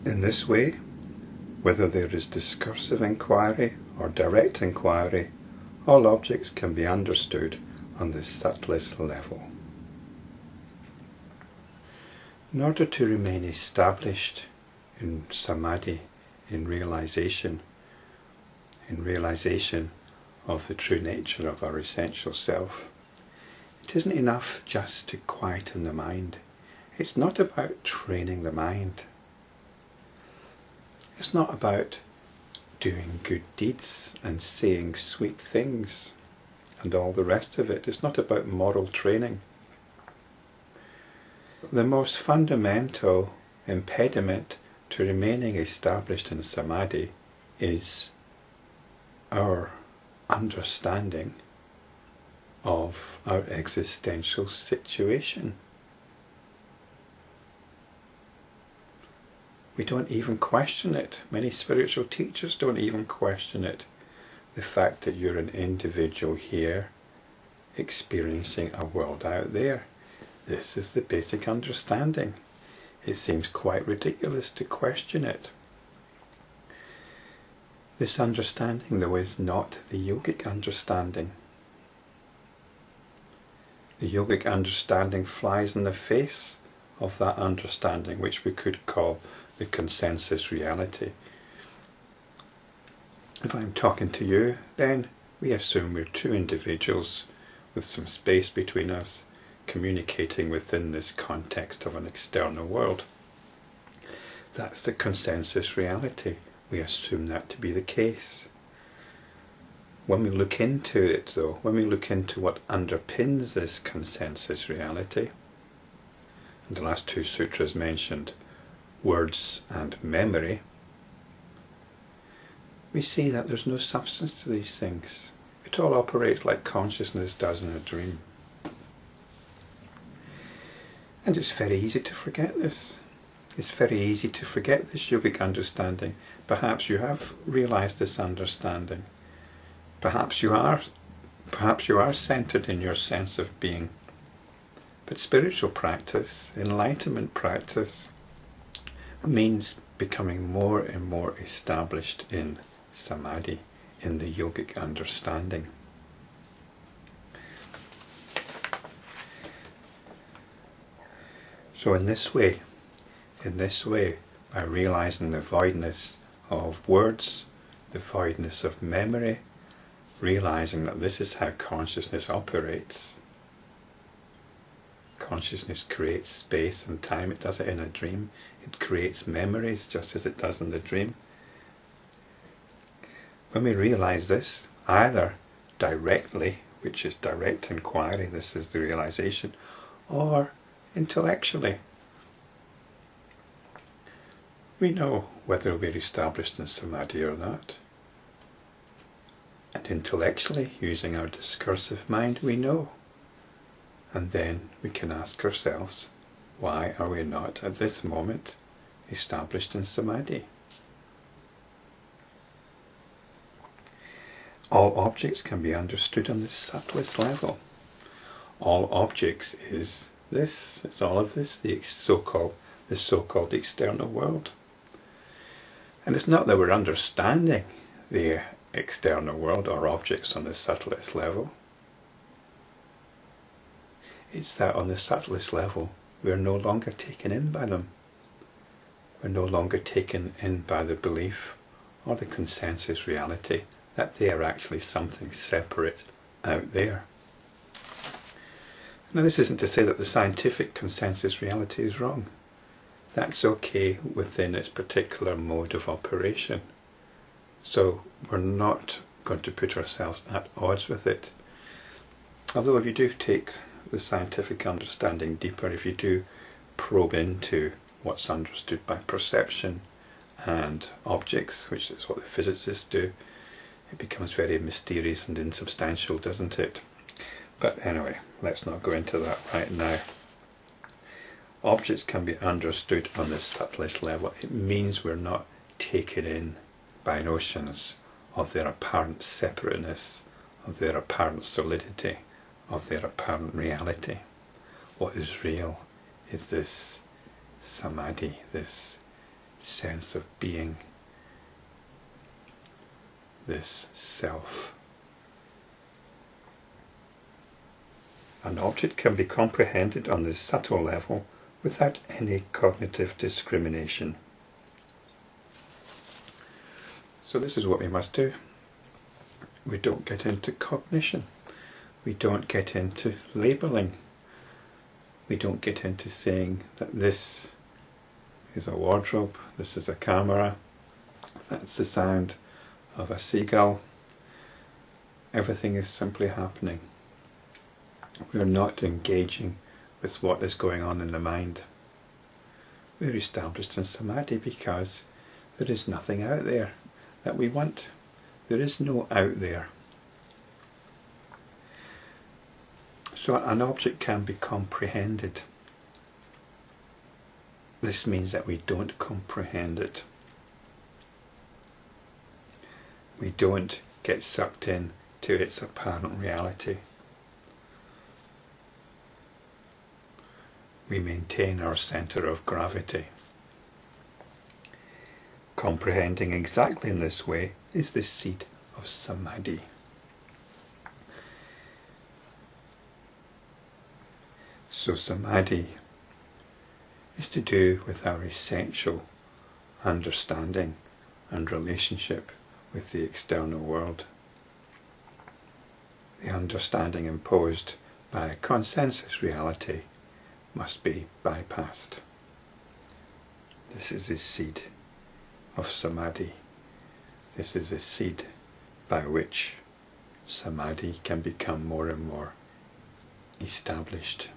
In this way, whether there is discursive inquiry or direct inquiry, all objects can be understood on the subtlest level. In order to remain established in samadhi, in realization of the true nature of our essential self, it isn't enough just to quieten the mind. It's not about training the mind. It's not about doing good deeds and saying sweet things and all the rest of it. It's not about moral training. The most fundamental impediment to remaining established in samadhi is our understanding of our existential situation. We don't even question it. Many spiritual teachers don't even question it. The fact that you're an individual here experiencing a world out there. This is the basic understanding. It seems quite ridiculous to question it. This understanding, though, is not the yogic understanding. The yogic understanding flies in the face of that understanding, which we could call the consensus reality. If I'm talking to you, then we assume we're two individuals with some space between us, communicating within this context of an external world. That's the consensus reality. We assume that to be the case. When we look into it, though, when we look into what underpins this consensus reality, and the last two sutras mentioned words and memory, we see that there's no substance to these things. It all operates like consciousness does in a dream. And it's very easy to forget this. It's very easy to forget this yogic understanding. Perhaps you have realized this understanding. Perhaps you are centered in your sense of being. But spiritual practice, enlightenment practice, means becoming more and more established in samadhi, in the yogic understanding. So in this way, by realizing the voidness of words, the voidness of memory, realizing that this is how consciousness operates. Consciousness creates space and time. It does it in a dream. It creates memories just as it does in the dream. When we realize this, either directly, which is direct inquiry, this is the realization, or intellectually, we know whether we're established in samadhi or not. And intellectually, using our discursive mind, we know. And then we can ask ourselves, why are we not at this moment established in samadhi? All objects can be understood on the subtlest level. All objects is this, it's all of this, the so-called external world. And it's not that we're understanding the external world or objects on the subtlest level. It's that on the subtlest level we're no longer taken in by them. We're no longer taken in by the belief or the consensus reality that they are actually something separate out there. Now, this isn't to say that the scientific consensus reality is wrong. That's okay within its particular mode of operation. So we're not going to put ourselves at odds with it. Although if you do take the scientific understanding deeper, if you do probe into what's understood by perception and objects, which is what the physicists do, it becomes very mysterious and insubstantial, doesn't it? But anyway, let's not go into that right now. Objects can be understood on the subtlest level. It means we're not taken in by notions of their apparent separateness, of their apparent solidity, of their apparent reality. What is real is this samadhi, this sense of being, this self. An object can be comprehended on this subtle level without any cognitive discrimination. So this is what we must do. We don't get into cognition. We don't get into labelling. We don't get into saying that this is a wardrobe, this is a camera, that's the sound of a seagull. Everything is simply happening. We're not engaging with what is going on in the mind. We're established in samadhi because there is nothing out there that we want. There is no out there. So an object can be comprehended. This means that we don't comprehend it. We don't get sucked in to its apparent reality. We maintain our centre of gravity. Comprehending exactly in this way is the seed of samadhi. So samadhi is to do with our essential understanding and relationship with the external world. The understanding imposed by a consensus reality must be bypassed. This is the seed of samadhi. This is the seed by which samadhi can become more and more established.